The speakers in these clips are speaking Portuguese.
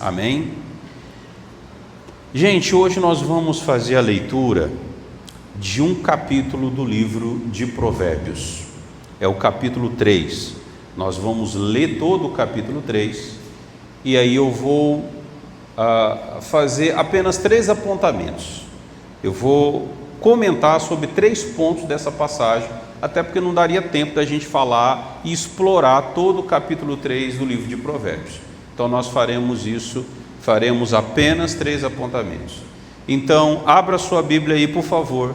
Amém? Gente, hoje nós vamos fazer a leitura de um capítulo do livro de Provérbios. É o capítulo 3. Nós vamos ler todo o capítulo 3 e aí eu vou fazer apenas 3 apontamentos. Eu vou comentar sobre 3 pontos dessa passagem, até porque não daria tempo da gente falar e explorar todo o capítulo 3 do livro de Provérbios. Então nós faremos apenas 3 apontamentos. Então abra sua Bíblia aí, por favor,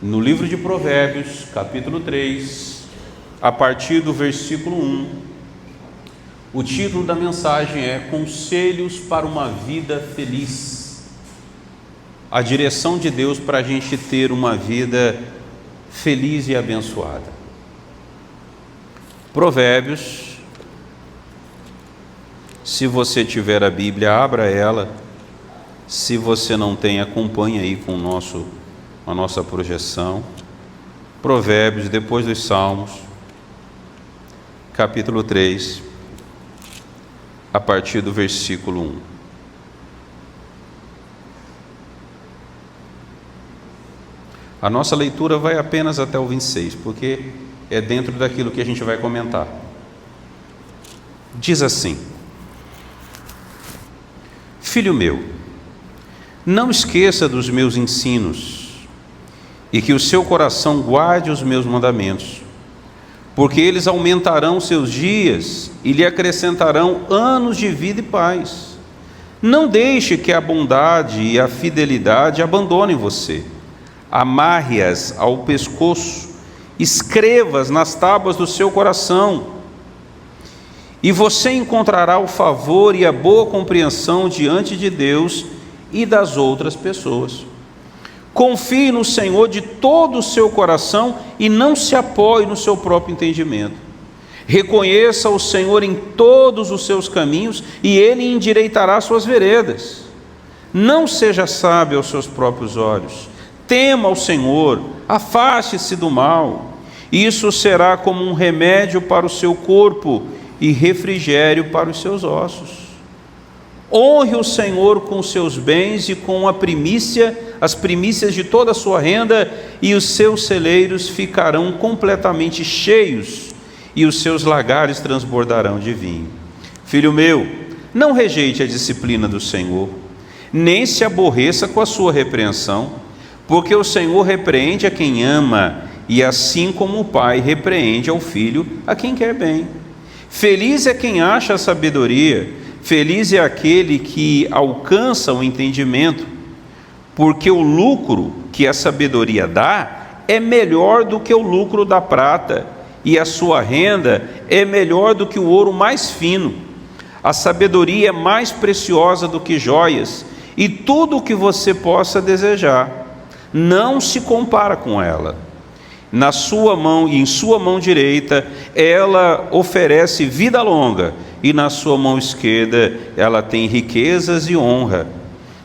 no livro de Provérbios, capítulo 3, a partir do versículo 1. O título da mensagem é Conselhos para uma Vida Feliz. A direção de Deus para a gente ter uma vida feliz e abençoada. Provérbios, se você tiver a Bíblia, abra ela. Se você não tem, acompanhe aí com a nossa projeção. Provérbios, depois dos Salmos, capítulo 3, a partir do versículo 1. A nossa leitura vai apenas até o 26, porque é dentro daquilo que a gente vai comentar. Diz assim: Filho meu, não esqueça dos meus ensinos, e que o seu coração guarde os meus mandamentos, porque eles aumentarão seus dias e lhe acrescentarão anos de vida e paz. Não deixe que a bondade e a fidelidade abandonem você. Amarre-as ao pescoço, escreva-as nas tábuas do seu coração, e você encontrará o favor e a boa compreensão diante de Deus e das outras pessoas. Confie no Senhor de todo o seu coração e não se apoie no seu próprio entendimento. Reconheça o Senhor em todos os seus caminhos e Ele endireitará suas veredas. Não seja sábio aos seus próprios olhos. Tema ao Senhor, afaste-se do mal. Isso será como um remédio para o seu corpo e refrigério para os seus ossos. Honre o Senhor com os seus bens e com as primícias de toda a sua renda, e os seus celeiros ficarão completamente cheios, e os seus lagares transbordarão de vinho. Filho meu, não rejeite a disciplina do Senhor, nem se aborreça com a sua repreensão, porque o Senhor repreende a quem ama, e assim como o pai repreende ao filho a quem quer bem. Feliz é quem acha a sabedoria, feliz é aquele que alcança o entendimento, porque o lucro que a sabedoria dá é melhor do que o lucro da prata, e a sua renda é melhor do que o ouro mais fino. A sabedoria é mais preciosa do que joias, e tudo o que você possa desejar não se compara com ela. Na sua mão e em sua mão direita ela oferece vida longa, e na sua mão esquerda ela tem riquezas e honra.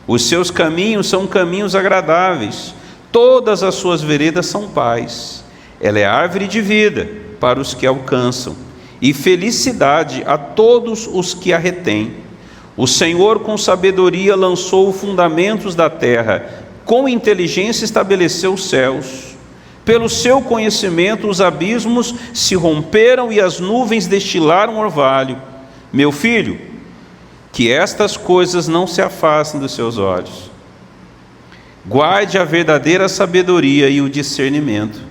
Os seus caminhos são caminhos agradáveis, todas as suas veredas são paz. Ela é árvore de vida para os que alcançam, e felicidade a todos os que a retêm. O Senhor com sabedoria lançou os fundamentos da terra, com inteligência estabeleceu os céus. Pelo seu conhecimento os abismos se romperam e as nuvens destilaram orvalho. Meu filho, que estas coisas não se afastem dos seus olhos. Guarde a verdadeira sabedoria e o discernimento,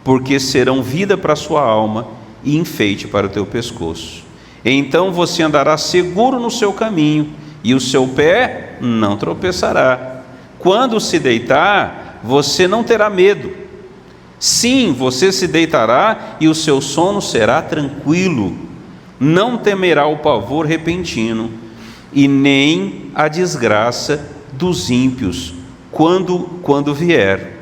porque serão vida para a sua alma e enfeite para o teu pescoço. Então você andará seguro no seu caminho, e o seu pé não tropeçará. Quando se deitar, você não terá medo. Sim, você se deitará e o seu sono será tranquilo. Não temerá o pavor repentino e nem a desgraça dos ímpios quando vier,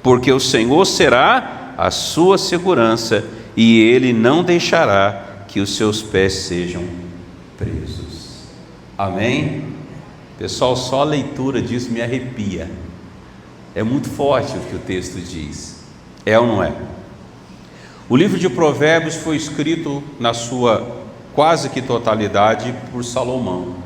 porque o Senhor será a sua segurança e Ele não deixará que os seus pés sejam presos. Amém? Pessoal, só a leitura disso me arrepia. É muito forte o que o texto diz. É ou não é? O livro de Provérbios foi escrito na sua quase que totalidade por Salomão.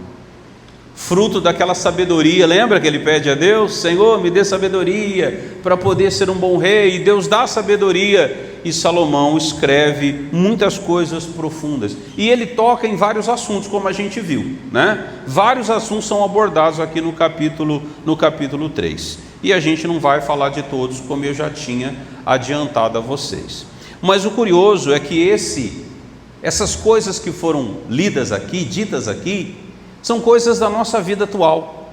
fruto daquela sabedoria. Lembra que ele pede a Deus: Senhor, me dê sabedoria para poder ser um bom rei, e Deus dá sabedoria, e Salomão escreve muitas coisas profundas, e ele toca em vários assuntos, como a gente viu, né? Vários assuntos são abordados aqui no capítulo 3, e a gente não vai falar de todos, como eu já tinha adiantado a vocês. Mas o curioso é que essas coisas que foram lidas aqui, ditas aqui, são coisas da nossa vida atual,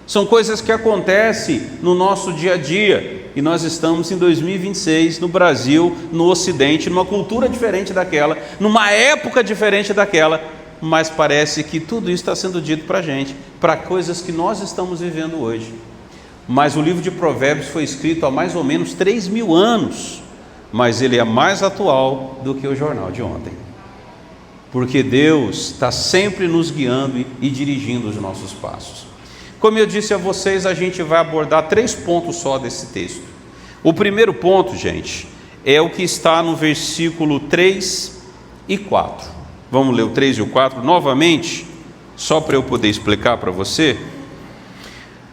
são coisas que acontecem no nosso dia a dia, e nós estamos em 2026, no Brasil, no Ocidente, numa cultura diferente daquela, numa época diferente daquela, mas parece que tudo isso está sendo dito para a gente, para coisas que nós estamos vivendo hoje. Mas o livro de Provérbios foi escrito há mais ou menos 3.000 anos, mas ele é mais atual do que o jornal de ontem, porque Deus está sempre nos guiando e dirigindo os nossos passos. Como eu disse a vocês, a gente vai abordar 3 pontos só desse texto. O primeiro ponto, gente, é o que está no versículo 3 e 4. Vamos ler o 3 e o 4 novamente, só para eu poder explicar para você.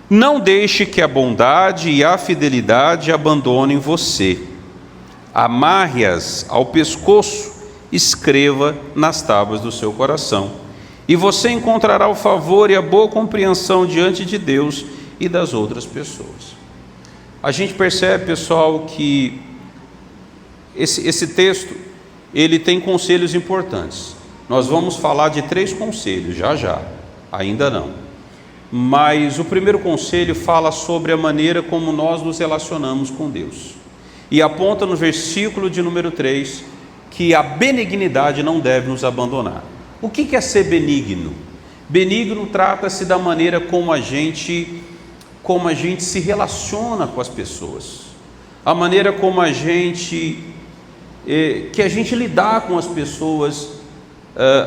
Não deixe que a bondade e a fidelidade abandonem você. Amarre-as ao pescoço, escreva nas tábuas do seu coração. E você encontrará o favor e a boa compreensão diante de Deus e das outras pessoas. A gente percebe, pessoal, que esse texto, ele tem conselhos importantes. Nós vamos falar de 3 conselhos, já, ainda não. Mas o primeiro conselho fala sobre a maneira como nós nos relacionamos com Deus. E aponta no versículo de número 3, que a benignidade não deve nos abandonar. O que é ser benigno? Benigno trata-se da maneira como a gente se relaciona com as pessoas, a maneira como a gente lidar com as pessoas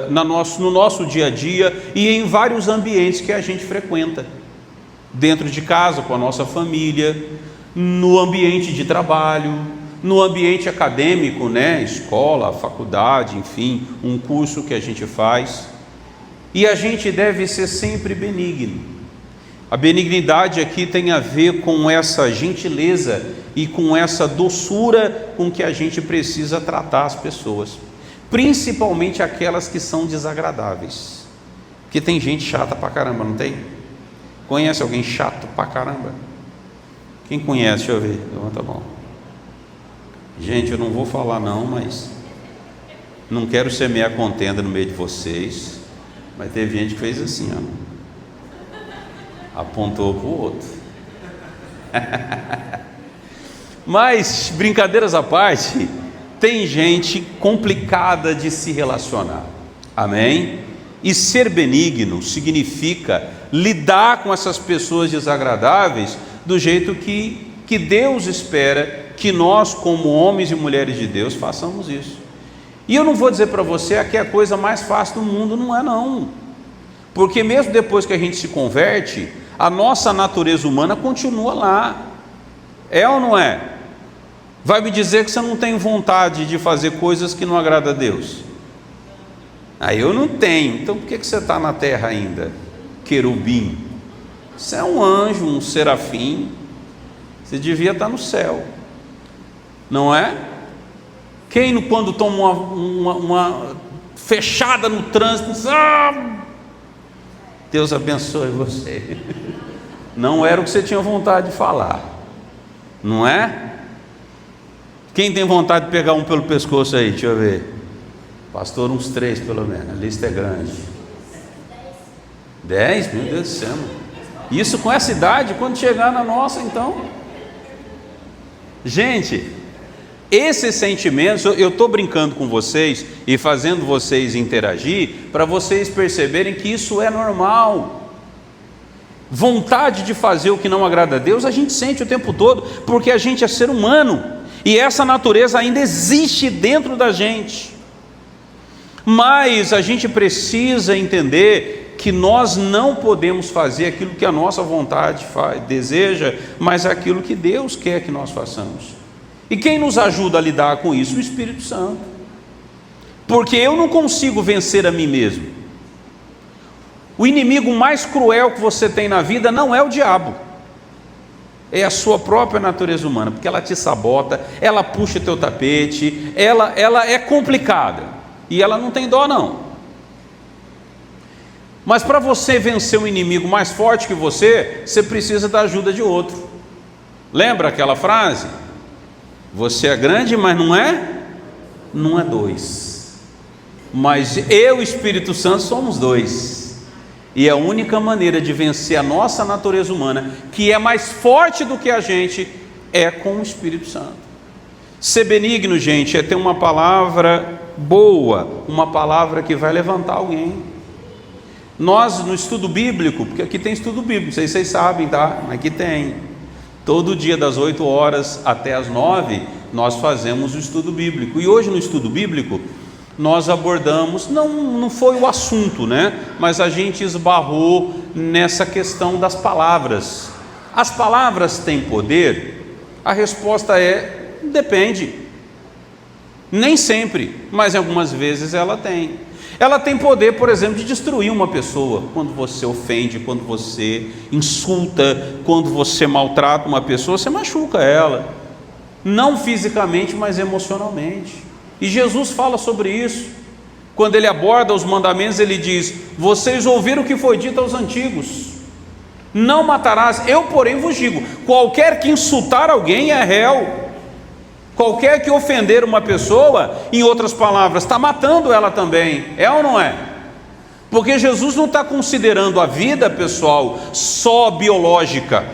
no nosso dia a dia e em vários ambientes que a gente frequenta, dentro de casa, com a nossa família, no ambiente de trabalho, no ambiente acadêmico, né? Escola, faculdade, enfim, um curso que a gente faz. E a gente deve ser sempre benigno. A benignidade aqui tem a ver com essa gentileza e com essa doçura com que a gente precisa tratar as pessoas, principalmente aquelas que são desagradáveis, porque tem gente chata pra caramba, não tem? Conhece alguém chato pra caramba? Quem conhece? Deixa eu ver, levanta a mão. Gente, eu não vou falar não, mas não quero semear contenda no meio de vocês, mas teve gente que fez assim, ó, apontou para o outro. Mas, brincadeiras à parte, tem gente complicada de se relacionar, amém? E ser benigno significa lidar com essas pessoas desagradáveis do jeito que Deus espera que nós, como homens e mulheres de Deus, façamos isso. E eu não vou dizer para você que é a coisa mais fácil do mundo, não é não, porque mesmo depois que a gente se converte, a nossa natureza humana continua lá, é ou não é? Vai me dizer que você não tem vontade de fazer coisas que não agradam a Deus? Aí eu não tenho, então por que você está na terra ainda, querubim? Você é um anjo, um serafim, você devia estar no céu, não é? Quem quando toma uma fechada no trânsito, Deus abençoe você, não era o que você tinha vontade de falar, não é? Quem tem vontade de pegar um pelo pescoço aí, deixa eu ver, pastor, uns 3 pelo menos, a lista é grande. 10? Meu Deus do céu, isso com essa idade, quando chegar na nossa, então, gente, esses sentimentos, eu estou brincando com vocês e fazendo vocês interagir, para vocês perceberem que isso é normal. Vontade de fazer o que não agrada a Deus, a gente sente o tempo todo, porque a gente é ser humano, e essa natureza ainda existe dentro da gente. Mas a gente precisa entender que nós não podemos fazer aquilo que a nossa vontade deseja, mas aquilo que Deus quer que nós façamos. E quem nos ajuda a lidar com isso? O Espírito Santo. Porque eu não consigo vencer a mim mesmo. O inimigo mais cruel que você tem na vida não é o diabo, é a sua própria natureza humana, porque ela te sabota, ela puxa o teu tapete, ela é complicada, e ela não tem dó não. Mas para você vencer um inimigo mais forte que você precisa da ajuda de outro. Lembra aquela frase? Você é grande, mas não é dois. Mas eu e o Espírito Santo somos dois. E a única maneira de vencer a nossa natureza humana, que é mais forte do que a gente, é com o Espírito Santo. Ser benigno, gente, é ter uma palavra boa, uma palavra que vai levantar alguém. Nós no estudo bíblico, porque aqui tem estudo bíblico, vocês sabem, tá? Aqui tem. Todo dia das 8 horas até as 9, nós fazemos o estudo bíblico. E hoje no estudo bíblico, nós abordamos, não foi o assunto, né? Mas a gente esbarrou nessa questão das palavras. As palavras têm poder? A resposta é: depende. Nem sempre, mas algumas vezes ela tem. Ela tem poder, por exemplo, de destruir uma pessoa. Quando você ofende, quando você insulta, quando você maltrata uma pessoa, você machuca ela. Não fisicamente, mas emocionalmente. E Jesus fala sobre isso. Quando ele aborda os mandamentos, ele diz: vocês ouviram o que foi dito aos antigos: não matarás, eu porém vos digo, qualquer que insultar alguém é réu. Qualquer que ofender uma pessoa, em outras palavras, está matando ela também, é ou não é? Porque Jesus não está considerando a vida, pessoal, só biológica.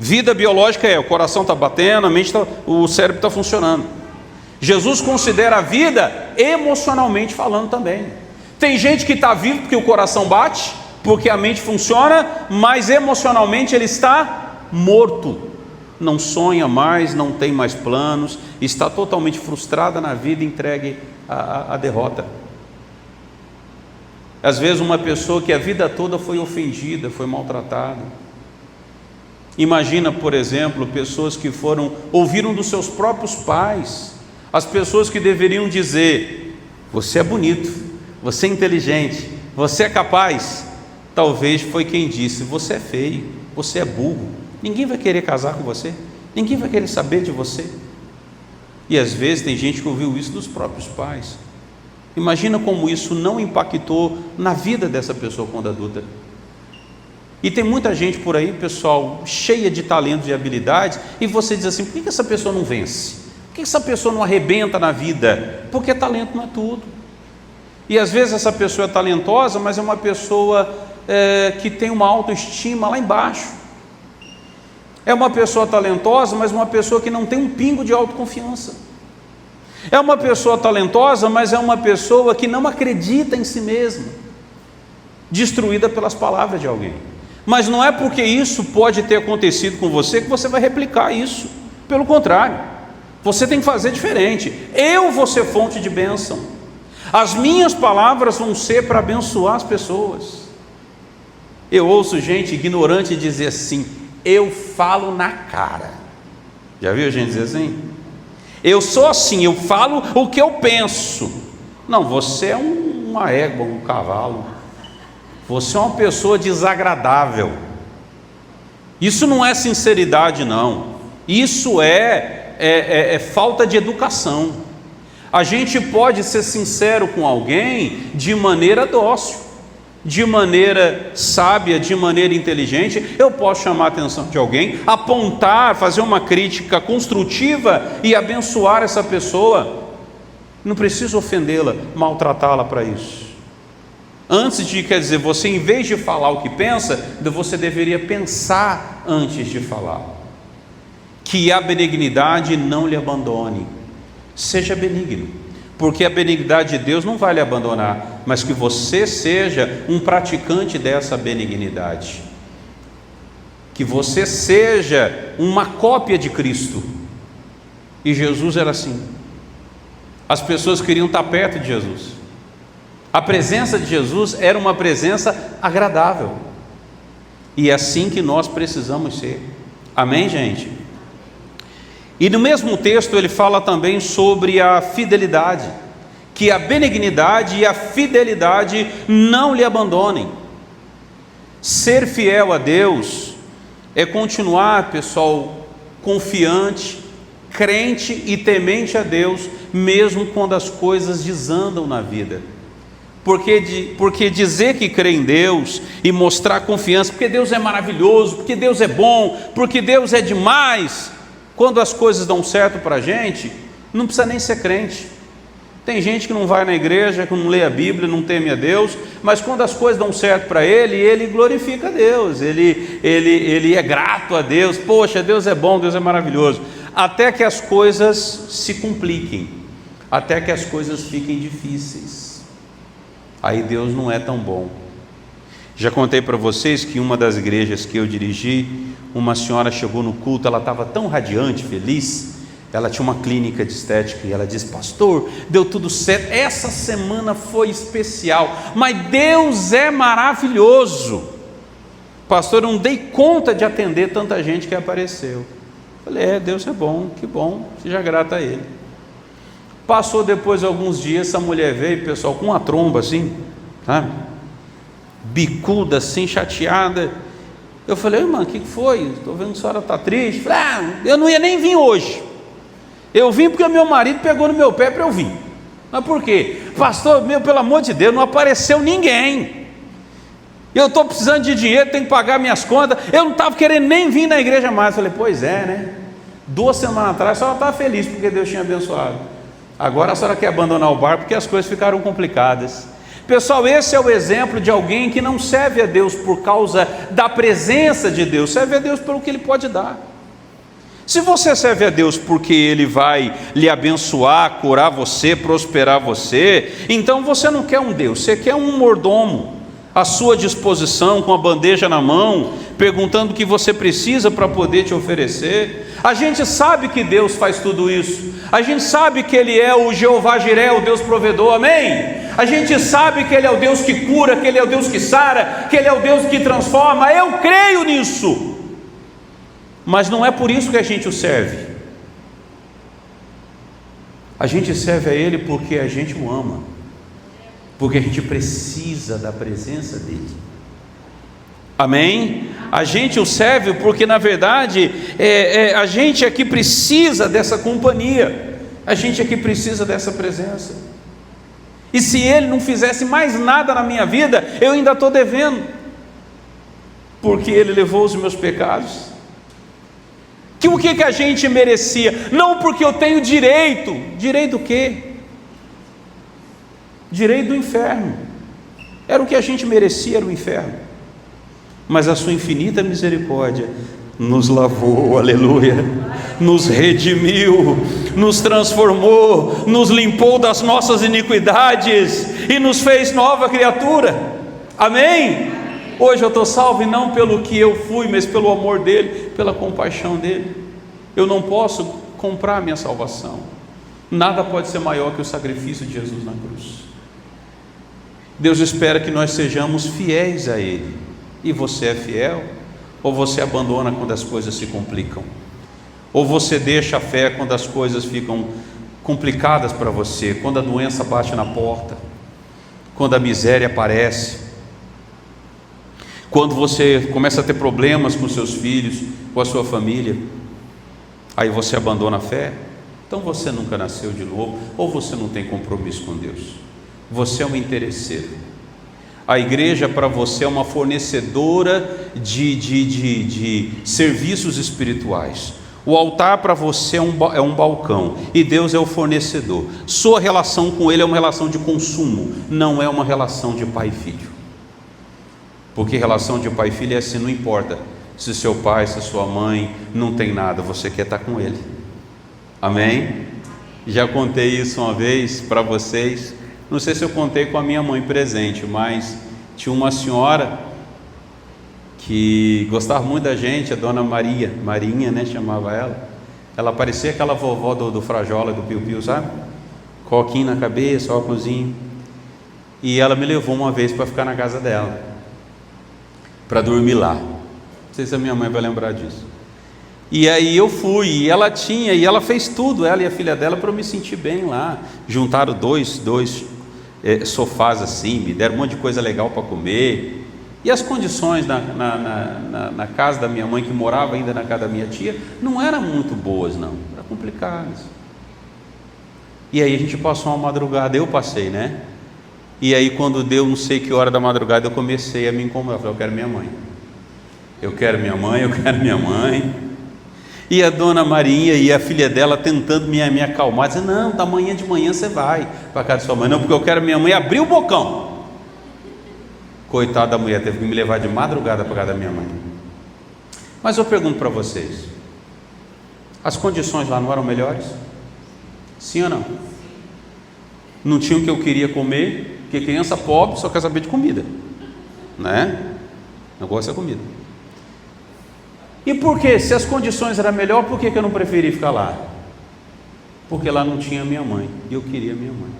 Vida biológica é: o coração está batendo, a mente o cérebro está funcionando. Jesus considera a vida emocionalmente falando também. Tem gente que está vivo porque o coração bate, porque a mente funciona, mas emocionalmente ele está morto. Não sonha mais, não tem mais planos, está totalmente frustrada na vida, entregue à derrota. Às vezes uma pessoa que a vida toda foi ofendida, foi maltratada. Imagina, por exemplo, pessoas que ouviram dos seus próprios pais, as pessoas que deveriam dizer: você é bonito, você é inteligente, você é capaz. Talvez foi quem disse: você é feio, você é burro, ninguém vai querer casar com você, ninguém vai querer saber de você. E às vezes tem gente que ouviu isso dos próprios pais. Imagina como isso não impactou na vida dessa pessoa quando adulta. E tem muita gente por aí, pessoal, cheia de talentos e habilidades, e você diz assim: por que essa pessoa não vence? Por que essa pessoa não arrebenta na vida? Porque talento não é tudo. E às vezes essa pessoa é talentosa, mas é uma pessoa que tem uma autoestima lá embaixo. É uma pessoa talentosa, mas uma pessoa que não tem um pingo de autoconfiança. É uma pessoa talentosa, mas é uma pessoa que não acredita em si mesma, destruída pelas palavras de alguém. Mas não é porque isso pode ter acontecido com você que você vai replicar isso. Pelo contrário, você tem que fazer diferente. Eu vou ser fonte de bênção. As minhas palavras vão ser para abençoar as pessoas. Eu ouço gente ignorante dizer assim: eu falo na cara. Já viu gente dizer assim? Eu sou assim, eu falo o que eu penso. Não, você é uma égua, um cavalo. Você é uma pessoa desagradável. Isso não é sinceridade, não. Isso é falta de educação. A gente pode ser sincero com alguém de maneira dócil, de maneira sábia, de maneira inteligente. Eu posso chamar a atenção de alguém, apontar, fazer uma crítica construtiva e abençoar essa pessoa. Não preciso ofendê-la, maltratá-la para isso. Antes de, você em vez de falar o que pensa, você deveria pensar antes de falar. Que a benignidade não lhe abandone. Seja benigno, porque a benignidade de Deus não vai lhe abandonar, mas que você seja um praticante dessa benignidade, que você seja uma cópia de Cristo. E Jesus era assim. As pessoas queriam estar perto de Jesus. A presença de Jesus era uma presença agradável, e é assim que nós precisamos ser. Amém, gente? E no mesmo texto ele fala também sobre a fidelidade, que a benignidade e a fidelidade não lhe abandonem. Ser fiel a Deus é continuar, pessoal, confiante, crente e temente a Deus, mesmo quando as coisas desandam na vida. Porque dizer que crê em Deus e mostrar confiança, porque Deus é maravilhoso, porque Deus é bom, porque Deus é demais, quando as coisas dão certo para a gente, não precisa nem ser crente. Tem gente que não vai na igreja, que não lê a Bíblia, não teme a Deus, mas quando as coisas dão certo para ele glorifica a Deus, ele é grato a Deus. Poxa, Deus é bom, Deus é maravilhoso, até que as coisas se compliquem, até que as coisas fiquem difíceis, aí Deus não é tão bom. Já contei para vocês que em uma das igrejas que eu dirigi, uma senhora chegou no culto, ela estava tão radiante, feliz. Ela tinha uma clínica de estética e ela disse: pastor, deu tudo certo, essa semana foi especial, mas Deus é maravilhoso. Pastor, eu não dei conta de atender tanta gente que apareceu. Falei: Deus é bom, que bom, seja grato a Ele. Passou depois de alguns dias, essa mulher veio, pessoal, com uma tromba assim, sabe? Bicuda assim, chateada. Eu falei: irmã, o que foi? Estou vendo que a senhora está triste. Falei: eu não ia nem vir hoje. Eu vim porque o meu marido pegou no meu pé para eu vir. Mas por quê? Pastor, pelo amor de Deus, não apareceu ninguém. Eu estou precisando de dinheiro, tenho que pagar minhas contas. Eu não estava querendo nem vir na igreja mais. Eu falei: pois é, né? 2 semanas atrás a senhora estava feliz porque Deus tinha abençoado. Agora a senhora quer abandonar o barco porque as coisas ficaram complicadas. Pessoal, esse é o exemplo de alguém que não serve a Deus por causa da presença de Deus, serve a Deus pelo que Ele pode dar. Se você serve a Deus porque Ele vai lhe abençoar, curar você, prosperar você, então você não quer um Deus, você quer um mordomo à sua disposição, com a bandeja na mão, perguntando o que você precisa para poder te oferecer. A gente sabe que Deus faz tudo isso, a gente sabe que Ele é o Jeová Jiré, o Deus provedor, amém? A gente sabe que Ele é o Deus que cura, que Ele é o Deus que sara, que Ele é o Deus que transforma. Eu creio nisso. Mas não é por isso que a gente o serve. A gente serve a Ele porque a gente o ama, porque a gente precisa da presença dEle, amém? A gente o serve porque na verdade a gente aqui precisa dessa companhia, a gente aqui precisa dessa presença. E se Ele não fizesse mais nada na minha vida, eu ainda estou devendo, porque Ele levou os meus pecados. Que o que a gente merecia? Não porque eu tenho direito. Direito do quê? Direito do inferno. Era o que a gente merecia, era o inferno. Mas a sua infinita misericórdia nos lavou, aleluia, nos redimiu, nos transformou, nos limpou das nossas iniquidades e nos fez nova criatura, amém? Hoje eu estou salvo e não pelo que eu fui, mas pelo amor dEle, pela compaixão dEle. Eu não posso comprar minha salvação. Nada pode ser maior que o sacrifício de Jesus na cruz. Deus espera que nós sejamos fiéis a Ele. E você é fiel? Ou você abandona quando as coisas se complicam? Ou você deixa a fé quando as coisas ficam complicadas para você? Quando a doença bate na porta? Quando a miséria aparece? Quando você começa a ter problemas com seus filhos, com a sua família, aí você abandona a fé? Então você nunca nasceu de novo, ou você não tem compromisso com Deus. Você é um interesseiro. A igreja para você é uma fornecedora de serviços espirituais. O altar para você é um balcão, e Deus é o fornecedor. Sua relação com Ele é uma relação de consumo, não é uma relação de pai e filho. Porque relação de pai e filho é assim, não importa se seu pai, se sua mãe não tem nada, você quer estar com ele, amém? Já contei isso uma vez para vocês, não sei se eu contei com a minha mãe presente, mas tinha uma senhora que gostava muito da gente, a dona Marinha, né, chamava ela. Ela parecia aquela vovó do Frajola, do Piu Piu, sabe? Coquinho na cabeça, óculosinho. E ela me levou uma vez para ficar na casa dela, para dormir lá. Não sei se a minha mãe vai lembrar disso. E aí eu fui, e ela fez tudo, ela e a filha dela, para eu me sentir bem lá. Juntaram dois sofás assim, me deram um monte de coisa legal para comer. E as condições na casa da minha mãe, que morava ainda na casa da minha tia, não eram muito boas não, eram complicadas. E aí a gente passou uma madrugada, eu passei, né? E aí quando deu não sei que hora da madrugada, eu comecei a me incomodar. Eu falei, eu quero minha mãe. Eu quero minha mãe, eu quero minha mãe. E a dona Marinha e a filha dela tentando me acalmar, dizendo, não, da manhã de manhã você vai para casa de sua mãe. Não, porque eu quero minha mãe. Abrir o bocão. Coitada da mulher, teve que me levar de madrugada para casa da minha mãe. Mas eu pergunto para vocês, as condições lá não eram melhores? Sim ou não? Não tinha o que eu queria comer, porque criança pobre só quer saber de comida, né? O negócio é comida. E por que? Se as condições eram melhores, por que eu não preferi ficar lá? Porque lá não tinha minha mãe, e eu queria minha mãe.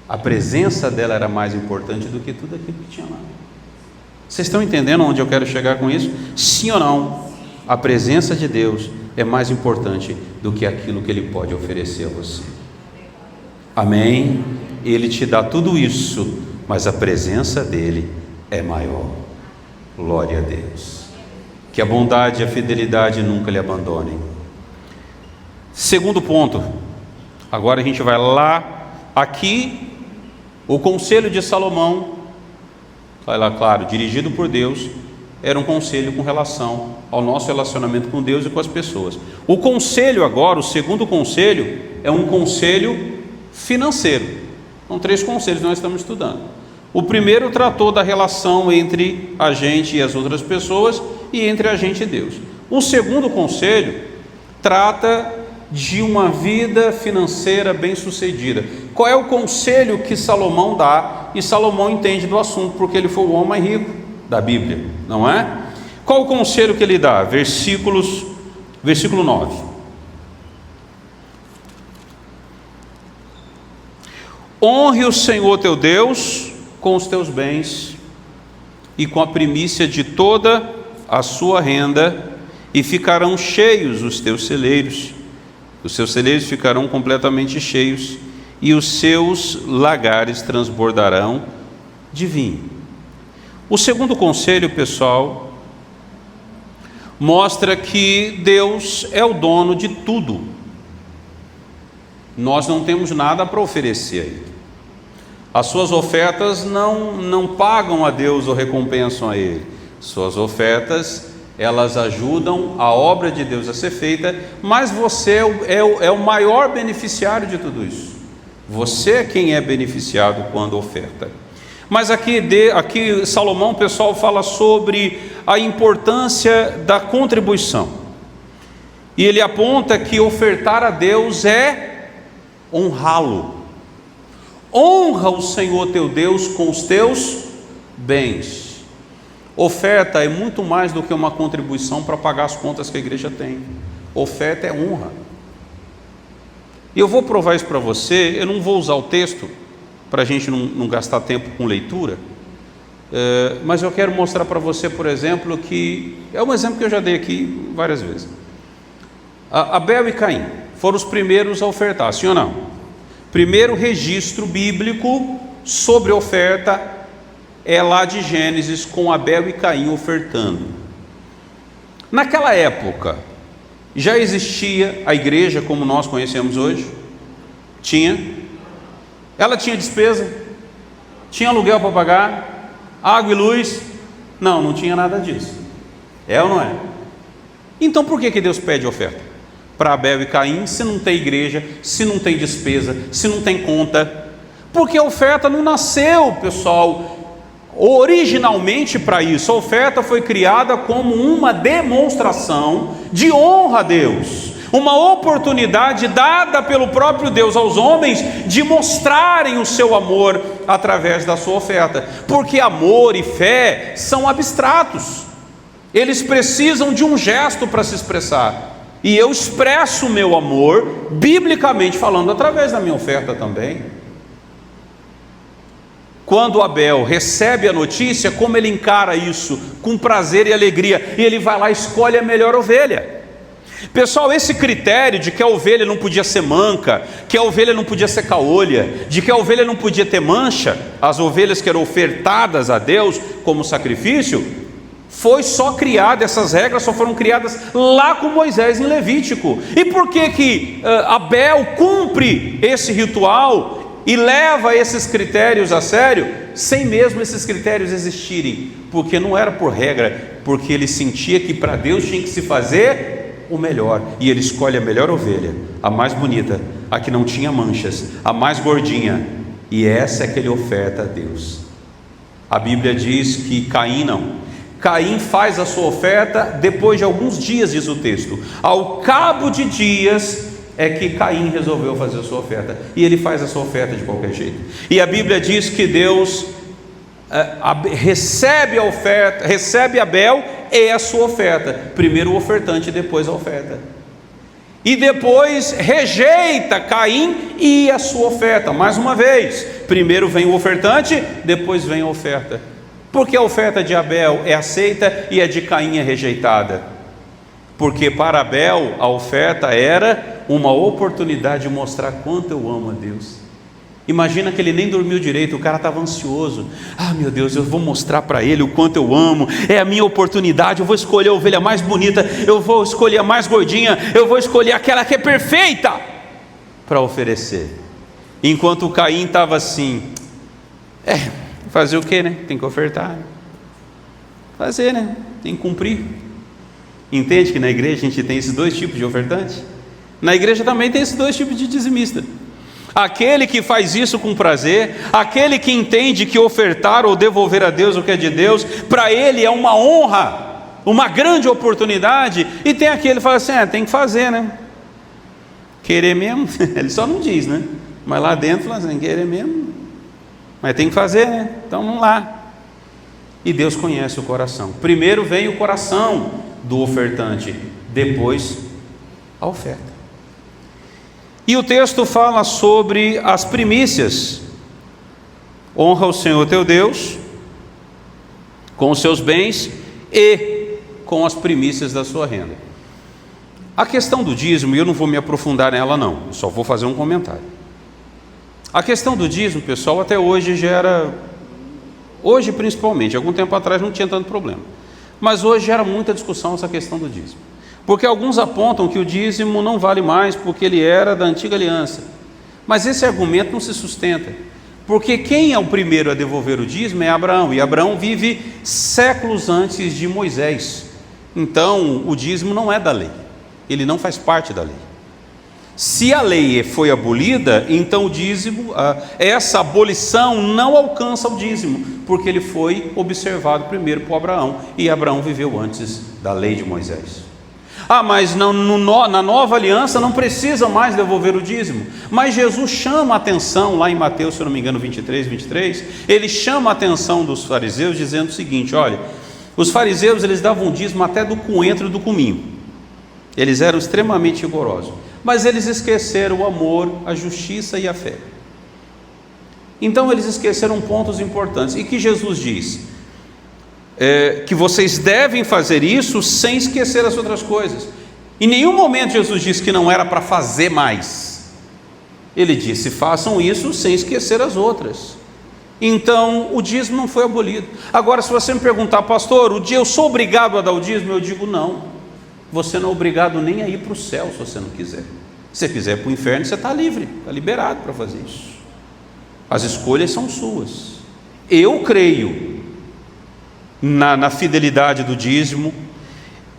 A presença dela era mais importante do que tudo aquilo que tinha lá. Vocês estão entendendo onde eu quero chegar com isso? Sim ou não? A presença de Deus é mais importante do que aquilo que Ele pode oferecer a você. Amém? Ele te dá tudo isso, mas a presença dEle é maior. Glória a Deus. Que a bondade e a fidelidade nunca lhe abandonem. Segundo ponto, agora a gente vai lá, aqui, o conselho de Salomão, vai lá, claro, dirigido por Deus, era um conselho com relação ao nosso relacionamento com Deus e com as pessoas. O conselho agora, o segundo conselho, é um conselho financeiro. São 3 conselhos que nós estamos estudando. O primeiro tratou da relação entre a gente e as outras pessoas, e entre a gente e Deus. O segundo conselho trata de uma vida financeira bem-sucedida. Qual é o conselho que Salomão dá? E Salomão entende do assunto, porque ele foi o homem mais rico da Bíblia, não é? Qual o conselho que ele dá? Versículo 9. Honre o Senhor teu Deus com os teus bens e com a primícia de toda a sua renda, e ficarão cheios os teus celeiros. Os seus celeiros ficarão completamente cheios, e os seus lagares transbordarão de vinho. O segundo conselho, pessoal, mostra que Deus é o dono de tudo. Nós não temos nada para oferecer a Ele. As suas ofertas não pagam a Deus ou recompensam a Ele. Suas ofertas, elas ajudam a obra de Deus a ser feita, mas você é o maior beneficiário de tudo isso. Você é quem é beneficiado quando oferta. Mas aqui Salomão, pessoal, fala sobre a importância da contribuição. E ele aponta que ofertar a Deus é honrá-lo. Honra o Senhor teu Deus com os teus bens. Oferta é muito mais do que uma contribuição para pagar as contas que a igreja tem. Oferta é honra. E eu vou provar isso para você. Eu não vou usar o texto para a gente não gastar tempo com leitura, mas eu quero mostrar para você, por exemplo, que é um exemplo que eu já dei aqui várias vezes. Abel e Caim foram os primeiros a ofertar, sim ou não? Primeiro registro bíblico sobre oferta é lá de Gênesis, com Abel e Caim ofertando. Naquela época, já existia a igreja como nós conhecemos hoje? Tinha. Ela tinha despesa? Tinha aluguel para pagar? Água e luz? Não tinha nada disso. É ou não é? Então por que Deus pede oferta para Abel e Caim, se não tem igreja, se não tem despesa, se não tem conta? Porque a oferta não nasceu, pessoal, originalmente para isso. A oferta foi criada como uma demonstração de honra a Deus, uma oportunidade dada pelo próprio Deus aos homens de mostrarem o seu amor através da sua oferta, porque amor e fé são abstratos, eles precisam de um gesto para se expressar, e eu expresso o meu amor, biblicamente falando, através da minha oferta também. quando Abel recebe a notícia, como ele encara isso? Com prazer e alegria. E ele vai lá e escolhe a melhor ovelha. Pessoal, esse critério de que a ovelha não podia ser manca, que a ovelha não podia ser caolha, de que a ovelha não podia ter mancha, as ovelhas que eram ofertadas a Deus como sacrifício, foi só criada, essas regras só foram criadas lá com Moisés em Levítico. E por que Abel cumpre esse ritual e leva esses critérios a sério, sem mesmo esses critérios existirem? Porque não era por regra, porque ele sentia que para Deus tinha que se fazer o melhor, e ele escolhe a melhor ovelha, a mais bonita, a que não tinha manchas, a mais gordinha, e essa é que ele oferta a Deus. A Bíblia diz que Caim faz a sua oferta depois de alguns dias, diz o texto. Ao cabo de dias é que Caim resolveu fazer a sua oferta, e ele faz a sua oferta de qualquer jeito. E a Bíblia diz que Deus recebe a oferta, recebe Abel e a sua oferta, primeiro o ofertante, depois a oferta, e depois rejeita Caim e a sua oferta, mais uma vez, primeiro vem o ofertante, depois vem a oferta. Porque a oferta de Abel é aceita e a de Caim é rejeitada? Porque para Abel a oferta era uma oportunidade de mostrar quanto eu amo a Deus. Imagina que ele nem dormiu direito, o cara estava ansioso. Meu Deus, eu vou mostrar para ele o quanto eu amo, é a minha oportunidade, eu vou escolher a ovelha mais bonita, eu vou escolher a mais gordinha, eu vou escolher aquela que é perfeita para oferecer. Enquanto Caim estava assim, fazer o que, né? Tem que ofertar, fazer, né? Tem que cumprir. Entende que na igreja a gente tem esses dois tipos de ofertante? Na igreja também tem esses dois tipos de dizimista. Aquele que faz isso com prazer, aquele que entende que ofertar ou devolver a Deus o que é de Deus, para ele é uma honra, uma grande oportunidade. E tem aquele que fala assim, tem que fazer, né? Querer mesmo, ele só não diz, né? Mas lá dentro fala assim, querer mesmo, mas tem que fazer, né? Então vamos lá. E Deus conhece o coração. Primeiro vem o coração do ofertante, depois a oferta. E o texto fala sobre as primícias. Honra o Senhor teu Deus com os seus bens e com as primícias da sua renda. A questão do dízimo, eu não vou me aprofundar nela não, só vou fazer um comentário. A questão do dízimo, pessoal, até hoje hoje principalmente, algum tempo atrás não tinha tanto problema, mas hoje gera muita discussão essa questão do dízimo. Porque alguns apontam que o dízimo não vale mais porque ele era da antiga aliança. Mas esse argumento não se sustenta. Porque quem é o primeiro a devolver o dízimo é Abraão. E Abraão vive séculos antes de Moisés. Então o dízimo não é da lei. Ele não faz parte da lei. Se a lei foi abolida, então o dízimo, essa abolição não alcança o dízimo. Porque ele foi observado primeiro por Abraão. E Abraão viveu antes da lei de Moisés. Mas na nova aliança não precisa mais devolver o dízimo. Mas Jesus chama a atenção, lá em Mateus, se eu não me engano, 23, ele chama a atenção dos fariseus, dizendo o seguinte, olha, os fariseus eles davam dízimo até do coentro e do cominho. Eles eram extremamente rigorosos. Mas eles esqueceram o amor, a justiça e a fé. Então eles esqueceram pontos importantes. E que Jesus diz? Que vocês devem fazer isso sem esquecer as outras coisas. Em nenhum momento Jesus disse que não era para fazer mais. Ele disse, façam isso sem esquecer as outras. Então o dízimo não foi abolido. Agora, se você me perguntar, pastor, eu sou obrigado a dar o dízimo? Eu digo não. Você não é obrigado nem a ir para o céu se você não quiser. Se você quiser ir para o inferno, você está livre, está liberado para fazer isso. As escolhas são suas. Eu creio na fidelidade do dízimo,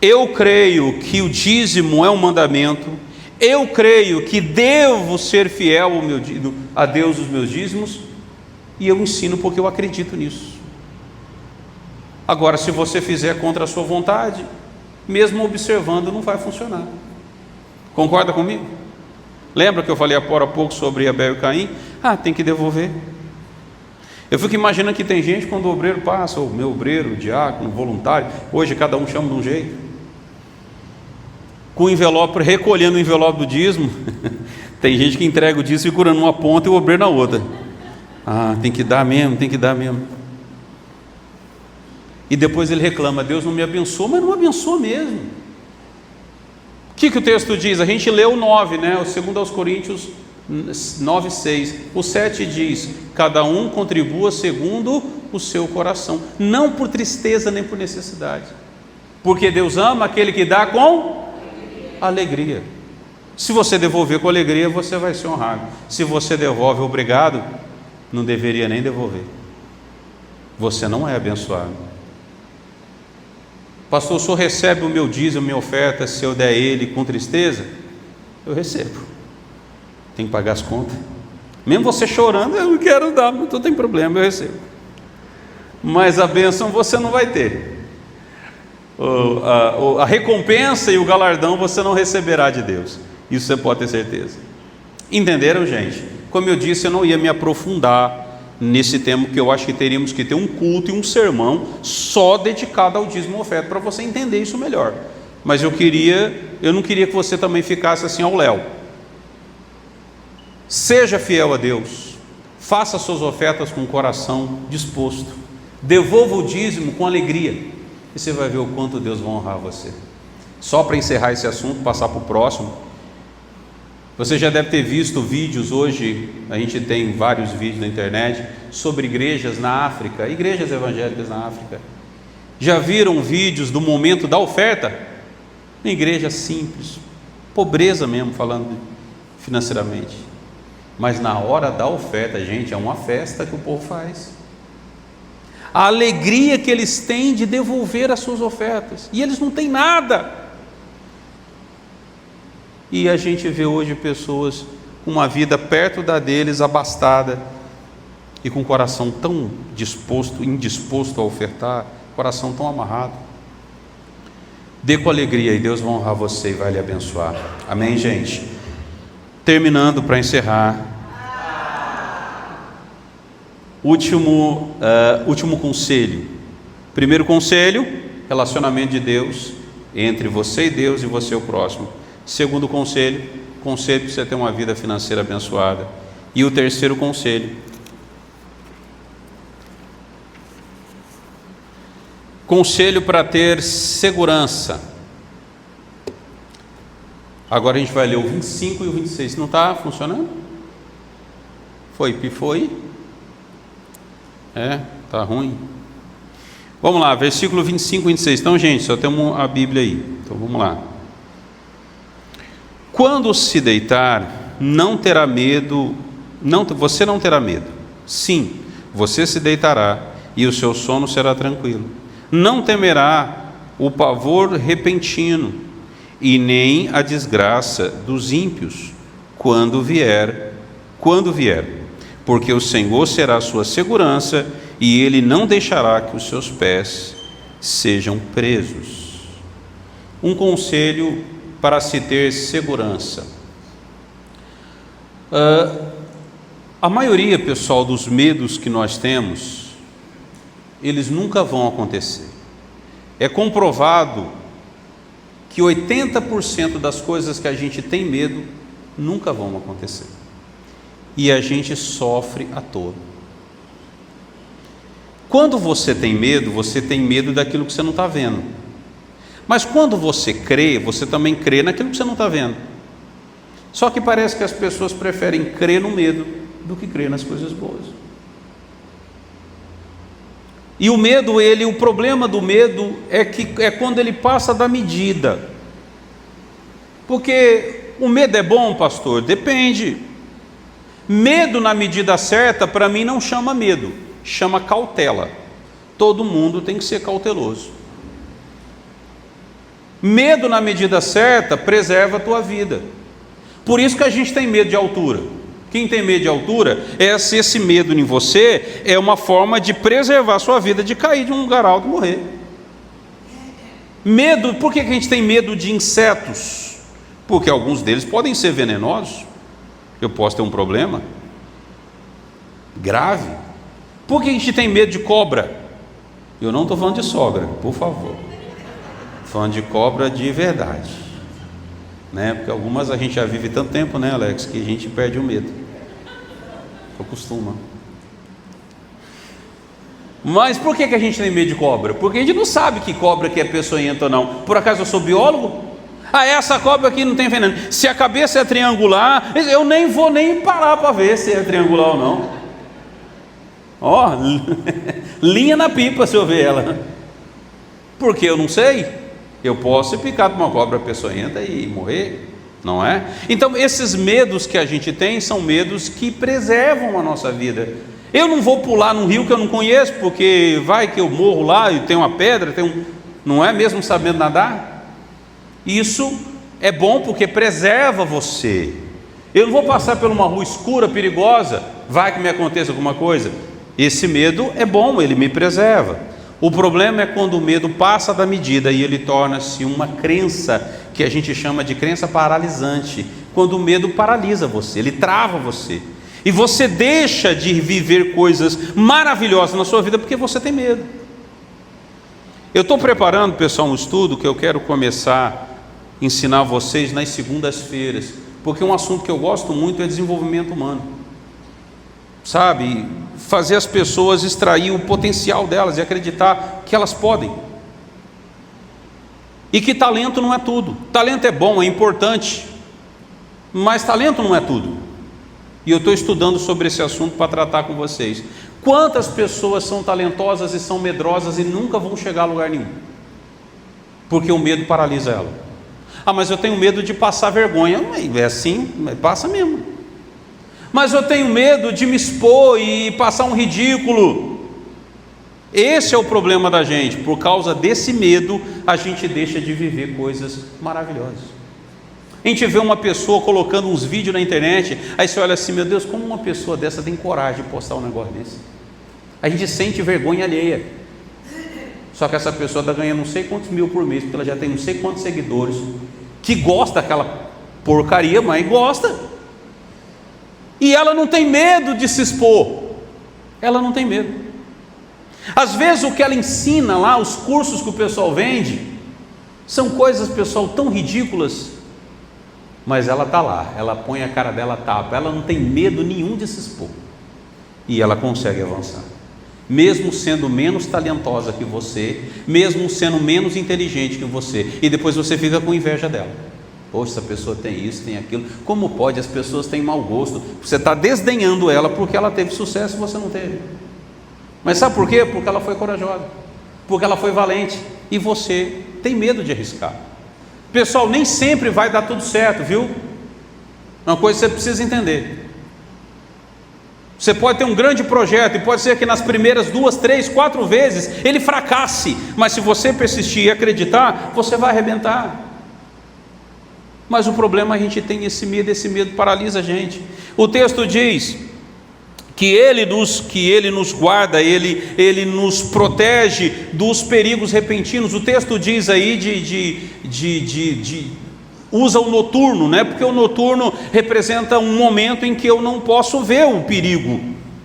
eu creio que o dízimo é um mandamento, eu creio que devo ser fiel a Deus os meus dízimos, e eu ensino porque eu acredito nisso. Agora, se você fizer contra a sua vontade, mesmo observando, não vai funcionar. Concorda comigo? Lembra que eu falei há pouco sobre Abel e Caim? Tem que devolver. Eu fico imaginando que tem gente, quando o obreiro passa, o meu obreiro, o diácono, o voluntário, hoje cada um chama de um jeito, com o envelope, recolhendo o envelope do dízimo. Tem gente que entrega o dízimo segurando uma ponta e o obreiro na outra. Ah, tem que dar mesmo, tem que dar mesmo. E depois ele reclama: Deus não me abençoa, mas não abençoa mesmo. O que o texto diz? A gente leu o 9, né? O 2 aos Coríntios 9:6. O 7 diz: cada um contribua segundo o seu coração, não por tristeza nem por necessidade, porque Deus ama aquele que dá com alegria. Se você devolver com alegria, você vai ser honrado. Se você devolve obrigado, não deveria nem devolver. Você não é abençoado. Pastor, o senhor recebe o meu dízimo, minha oferta, se eu der ele com tristeza? Eu recebo. Tem que pagar as contas. Mesmo você chorando: eu não quero dar, não tem problema, eu recebo. Mas a bênção você não vai ter. A recompensa e o galardão você não receberá de Deus. Isso você pode ter certeza. Entenderam, gente? Como eu disse, eu não ia me aprofundar nesse tema, que eu acho que teríamos que ter um culto e um sermão só dedicado ao dízimo e oferta, para você entender isso melhor. Mas eu não queria que você também ficasse assim ao léu. Seja fiel a Deus, faça suas ofertas com o coração disposto, devolva o dízimo com alegria, e você vai ver o quanto Deus vai honrar você. Só para encerrar esse assunto, passar para o próximo. Você já deve ter visto vídeos hoje, a gente tem vários vídeos na internet sobre igrejas na África, igrejas evangélicas na África. Já viram vídeos do momento da oferta? Uma igreja simples, pobreza mesmo, falando financeiramente. Mas na hora da oferta, gente, é uma festa que o povo faz. A alegria que eles têm de devolver as suas ofertas, e eles não têm nada. E a gente vê hoje pessoas com uma vida perto da deles, abastada, e com o coração tão indisposto a ofertar, coração tão amarrado. Dê com alegria e Deus vai honrar você e vai lhe abençoar. Amém, gente? Terminando, para encerrar, último conselho. Primeiro conselho: relacionamento de Deus, entre você e Deus e você e o próximo. Segundo conselho para você ter uma vida financeira abençoada. E o terceiro conselho: conselho para ter segurança. Agora a gente vai ler o 25 e o 26. Não está funcionando? Foi? Está ruim. Vamos lá, versículo 25 e 26. Então, gente, só temos a Bíblia aí. Então vamos lá. Quando se deitar, não terá medo, você não terá medo. Sim, você se deitará e o seu sono será tranquilo. Não temerá o pavor repentino e nem a desgraça dos ímpios quando vier, porque o Senhor será a sua segurança e Ele não deixará que os seus pés sejam presos. Um conselho para se ter segurança. A maioria, pessoal, dos medos que nós temos, eles nunca vão acontecer. É comprovado que 80% das coisas que a gente tem medo nunca vão acontecer. E a gente sofre à toa. Quando você tem medo daquilo que você não está vendo. Mas quando você crê, você também crê naquilo que você não está vendo. Só que parece que as pessoas preferem crer no medo do que crer nas coisas boas. E o medo, o problema do medo é quando ele passa da medida. Porque o medo é bom, pastor? Depende. Medo na medida certa, para mim, não chama medo, chama cautela. Todo mundo tem que ser cauteloso. Medo na medida certa preserva a tua vida. Por isso que a gente tem medo de altura. Quem tem medo de altura, se esse medo em você é uma forma de preservar a sua vida, de cair de um lugar alto e morrer. Medo, por que a gente tem medo de insetos? Porque alguns deles podem ser venenosos. Eu posso ter um problema grave. Por que a gente tem medo de cobra? Eu não estou falando de sogra, por favor. Estou falando de cobra de verdade, né? Porque algumas a gente já vive tanto tempo, né, Alex, que a gente perde o medo. Acostuma. Mas por que a gente tem medo de cobra? Porque a gente não sabe que cobra que é peçonhenta ou não. Por acaso eu sou biólogo? Essa cobra aqui não tem veneno. Se a cabeça é triangular, eu nem vou nem parar para ver se é triangular ou não. Linha na pipa se eu ver ela. Porque eu não sei. Eu posso ser picado por uma cobra peçonhenta e morrer, não é? Então esses medos que a gente tem são medos que preservam a nossa vida. Eu não vou pular num rio que eu não conheço, porque vai que eu morro lá e tem uma pedra, não é mesmo sabendo nadar? Isso é bom porque preserva você. Eu não vou passar por uma rua escura, perigosa, vai que me aconteça alguma coisa. Esse medo é bom, ele me preserva. O problema é quando o medo passa da medida e ele torna-se uma crença que a gente chama de crença paralisante. Quando o medo paralisa você, ele trava você. E você deixa de viver coisas maravilhosas na sua vida porque você tem medo. Eu estou preparando, pessoal, um estudo que eu quero começar a ensinar vocês nas segundas-feiras, porque um assunto que eu gosto muito é desenvolvimento humano. Sabe, fazer as pessoas extrair o potencial delas e acreditar que elas podem. E que talento não é tudo. Talento é bom, é importante, mas talento não é tudo. E eu estou estudando sobre esse assunto para tratar com vocês. Quantas pessoas são talentosas e são medrosas e nunca vão chegar a lugar nenhum? Porque o medo paralisa ela. Mas eu tenho medo de passar vergonha. É assim, passa mesmo. Mas eu tenho medo de me expor e passar um ridículo. Esse é o problema da gente. Por causa desse medo, a gente deixa de viver coisas maravilhosas. A gente vê uma pessoa colocando uns vídeos na internet, aí você olha assim, meu Deus, como uma pessoa dessa tem coragem de postar um negócio desse? A gente sente vergonha alheia. Só que essa pessoa está ganhando não sei quantos mil por mês, porque ela já tem não sei quantos seguidores, que gosta daquela porcaria, mas gosta. E ela não tem medo de se expor. Ela não tem medo. Às vezes o que ela ensina lá, os cursos que o pessoal vende, são coisas, pessoal, tão ridículas, mas ela está lá, ela põe a cara dela, tapa, ela não tem medo nenhum de se expor, e ela consegue avançar, mesmo sendo menos talentosa que você, mesmo sendo menos inteligente que você, e depois você fica com inveja dela. Poxa, essa pessoa tem isso, tem aquilo, como pode? As pessoas têm mau gosto, você está desdenhando ela porque ela teve sucesso e você não teve. Mas sabe por quê? Porque ela foi corajosa, porque ela foi valente, e você tem medo de arriscar. Pessoal, nem sempre vai dar tudo certo, viu? Uma coisa que você precisa entender. Você pode ter um grande projeto e pode ser que nas primeiras 2, 3, 4 vezes ele fracasse, mas se você persistir e acreditar, você vai arrebentar. Mas o problema é que a gente tem esse medo paralisa a gente. O texto diz que Ele nos guarda, Ele nos protege dos perigos repentinos. O texto diz aí usa o noturno, né? Porque o noturno representa um momento em que eu não posso ver o perigo.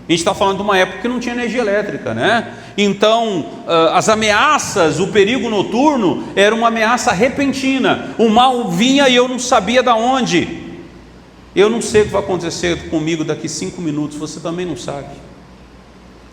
A gente está falando de uma época que não tinha energia elétrica, né? Então, as ameaças, o perigo noturno era uma ameaça repentina. O mal vinha e eu não sabia de onde. Eu não sei o que vai acontecer comigo daqui 5 minutos, você também não sabe.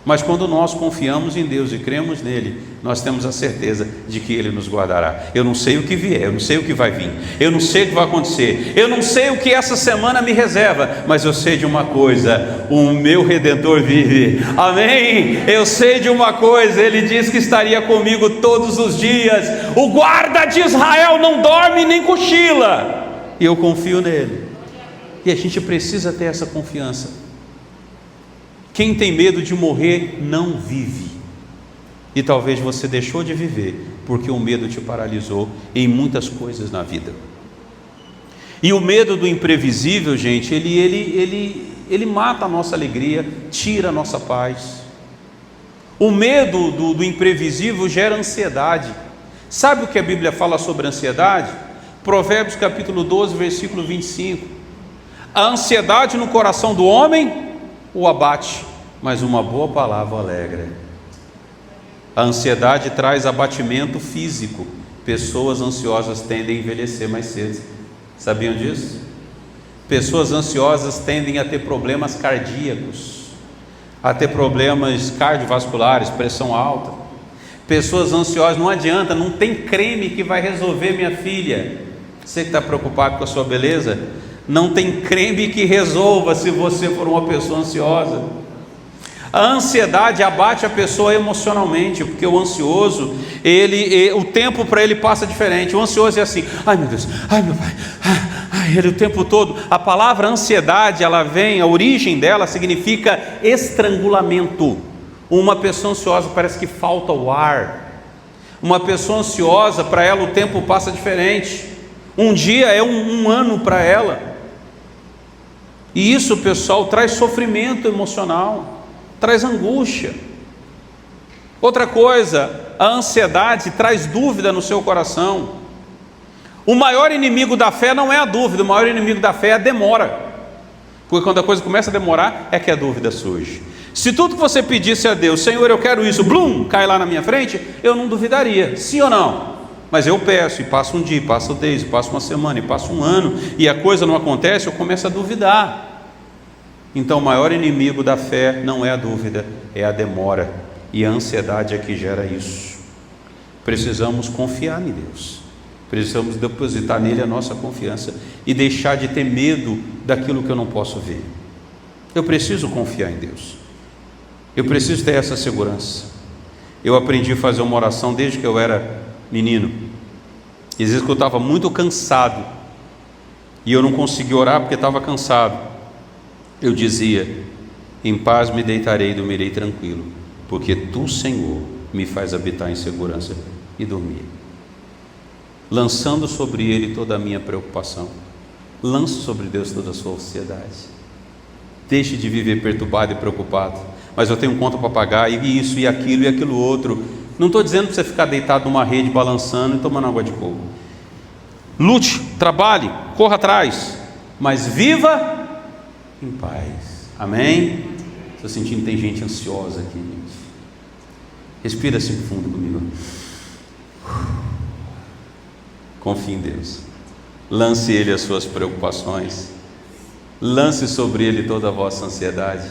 Mas quando nós confiamos em Deus e cremos nele, nós temos a certeza de que Ele nos guardará. Eu não sei o que vier, eu não sei o que vai vir, eu não sei o que vai acontecer, eu não sei o que essa semana me reserva, mas eu sei de uma coisa: o meu Redentor vive, amém? Eu sei de uma coisa, Ele disse que estaria comigo todos os dias. O guarda de Israel não dorme nem cochila, e eu confio nele. E a gente precisa ter essa confiança. Quem tem medo de morrer não vive. E talvez você deixou de viver porque o medo te paralisou em muitas coisas na vida. E o medo do imprevisível, gente, ele mata a nossa alegria, tira a nossa paz. O medo do imprevisível gera ansiedade. Sabe o que a Bíblia fala sobre ansiedade? Provérbios capítulo 12, versículo 25. A ansiedade no coração do homem o abate, mas uma boa palavra o alegra. A ansiedade traz abatimento físico. Pessoas ansiosas tendem a envelhecer mais cedo. Sabiam disso? Pessoas ansiosas tendem a ter problemas cardíacos. a ter problemas cardiovasculares, pressão alta. Pessoas ansiosas, não adianta, não tem creme que vai resolver, minha filha. Você que está preocupado com a sua beleza, não tem creme que resolva se você for uma pessoa ansiosa. A ansiedade abate a pessoa emocionalmente, porque o ansioso, o tempo para ele passa diferente. O ansioso é assim: ai meu Deus, ai meu pai, ele o tempo todo. A palavra ansiedade, ela vem, a origem dela significa estrangulamento. Uma pessoa ansiosa parece que falta o ar. Uma pessoa ansiosa, para ela o tempo passa diferente. Um dia é um ano para ela. E isso, pessoal, traz sofrimento emocional, traz angústia. Outra coisa, a ansiedade traz dúvida no seu coração. O maior inimigo da fé não é a dúvida, o maior inimigo da fé é a demora. Porque quando a coisa começa a demorar, é que a dúvida surge. Se tudo que você pedisse a Deus, Senhor, eu quero isso, blum, cai lá na minha frente, eu não duvidaria, sim ou não? Mas eu peço, e passa um dia, passa 10, passa uma semana, e passa um ano, e a coisa não acontece, eu começo a duvidar. Então o maior inimigo da fé não é a dúvida, é a demora, e a ansiedade é que gera isso. Precisamos confiar em Deus, precisamos depositar nele a nossa confiança, e deixar de ter medo daquilo que eu não posso ver. Eu preciso confiar em Deus, eu preciso ter essa segurança. Eu aprendi a fazer uma oração desde que eu era menino. E às vezes que eu estava muito cansado, e eu não conseguia orar porque estava cansado, eu dizia: em paz me deitarei e dormirei tranquilo, porque Tu, Senhor, me faz habitar em segurança e dormir. Lançando sobre Ele toda a minha preocupação. Lance sobre Deus toda a sua ansiedade. Deixe de viver perturbado e preocupado. Mas eu tenho conta para pagar, e isso, e aquilo outro. Não estou dizendo para você ficar deitado numa rede balançando e tomando água de coco. Lute, trabalhe, corra atrás, mas viva em paz. Amém? Estou sentindo que tem gente ansiosa aqui, gente. Respira assim fundo comigo. Confie em Deus. Lance Ele as suas preocupações. Lance sobre Ele toda a vossa ansiedade,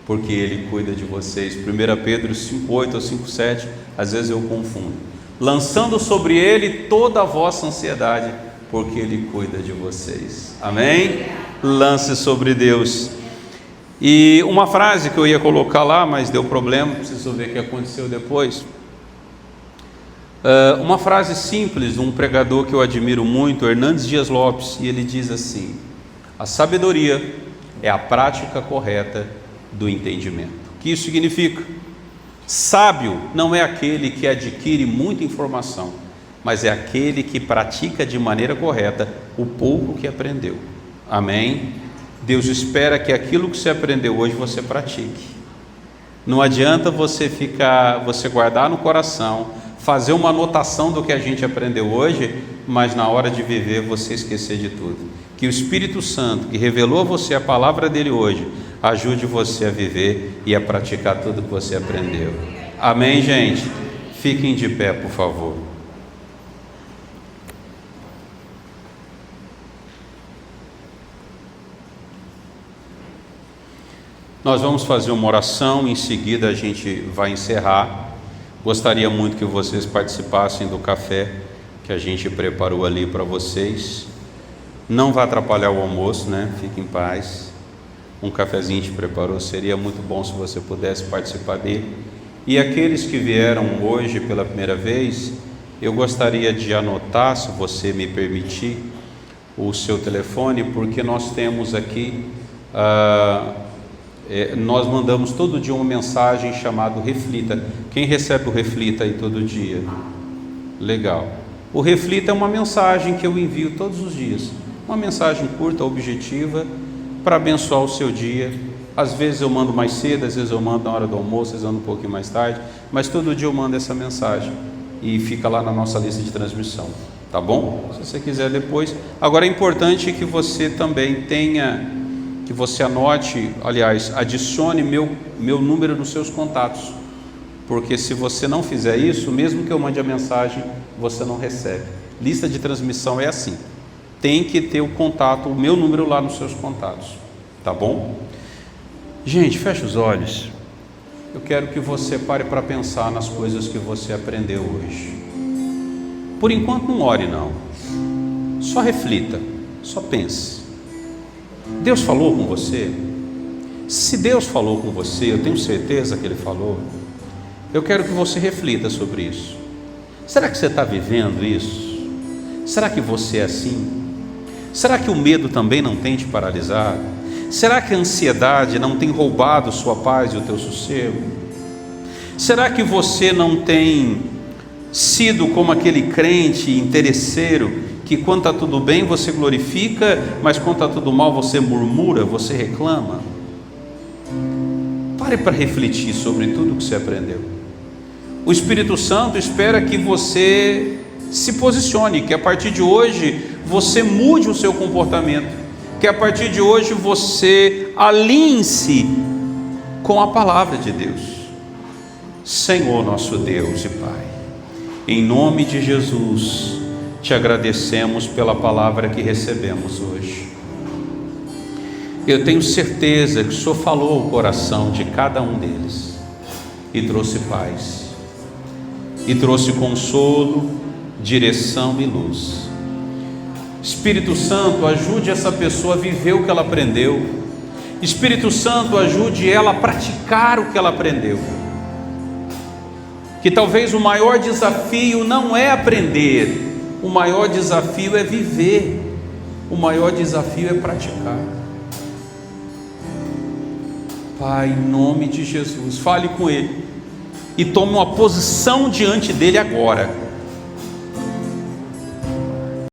porque Ele cuida de vocês. 1 Pedro 5,8 ou 5,7, às vezes eu confundo. Lançando sobre Ele toda a vossa ansiedade, porque Ele cuida de vocês. Amém? Lance sobre Deus. E uma frase que eu ia colocar lá, mas deu problema, preciso ver o que aconteceu depois. Uma frase simples de um pregador que eu admiro muito, Hernandes Dias Lopes, e ele diz assim: a sabedoria é a prática correta do entendimento. O que isso significa? Sábio não é aquele que adquire muita informação, mas é aquele que pratica de maneira correta o pouco que aprendeu. Amém? Deus espera que aquilo que você aprendeu hoje você pratique. Não adianta você guardar no coração, fazer uma anotação do que a gente aprendeu hoje, mas na hora de viver você esquecer de tudo. Que o Espírito Santo, que revelou a você a palavra dele hoje, ajude você a viver e a praticar tudo que você aprendeu. Amém, gente? Fiquem de pé, por favor. Nós vamos fazer uma oração, em seguida a gente vai encerrar. Gostaria muito que vocês participassem do café que a gente preparou ali para vocês. Não vai atrapalhar o almoço, né? Fique em paz. Um cafezinho a gente preparou, seria muito bom se você pudesse participar dele. E aqueles que vieram hoje pela primeira vez, eu gostaria de anotar, se você me permitir, o seu telefone, porque nós temos aqui, nós mandamos todo dia uma mensagem chamada Reflita. Quem recebe o Reflita aí todo dia? Legal. O Reflita é uma mensagem que eu envio todos os dias, uma mensagem curta, objetiva, para abençoar o seu dia. Às vezes eu mando mais cedo, às vezes eu mando na hora do almoço, às vezes eu mando um pouquinho mais tarde, mas todo dia eu mando essa mensagem e fica lá na nossa lista de transmissão, tá bom? Se você quiser depois. Agora é importante que você também tenha, que você anote, aliás, adicione meu número nos seus contatos, porque se você não fizer isso, mesmo que eu mande a mensagem, você não recebe. Lista de transmissão é assim, tem que ter o contato, o meu número lá nos seus contatos, tá bom? Gente, feche os olhos. Eu quero que você pare para pensar nas coisas que você aprendeu hoje. Por enquanto não ore não. Só reflita, só pense. Deus falou com você? Se Deus falou com você, eu tenho certeza que Ele falou. Eu quero que você reflita sobre isso. Será que você está vivendo isso? Será que você é assim? Será que o medo também não tem te paralisado? Será que a ansiedade não tem roubado sua paz e o teu sossego? Será que você não tem sido como aquele crente interesseiro que quando está tudo bem você glorifica, mas quando está tudo mal você murmura, você reclama? Pare para refletir sobre tudo que você aprendeu. O Espírito Santo espera que você se posicione, que a partir de hoje você mude o seu comportamento, que a partir de hoje você alinhe-se com a palavra de Deus. Senhor nosso Deus e Pai, em nome de Jesus, te agradecemos pela palavra que recebemos hoje. Eu tenho certeza que o Senhor falou ao coração de cada um deles e trouxe paz, e trouxe consolo, direção e luz. Espírito Santo, ajude essa pessoa a viver o que ela aprendeu. Espírito Santo, ajude ela a praticar o que ela aprendeu. Que talvez o maior desafio não é aprender, o maior desafio é viver, o maior desafio é praticar. Pai, em nome de Jesus, fale com ele e tome uma posição diante dele agora.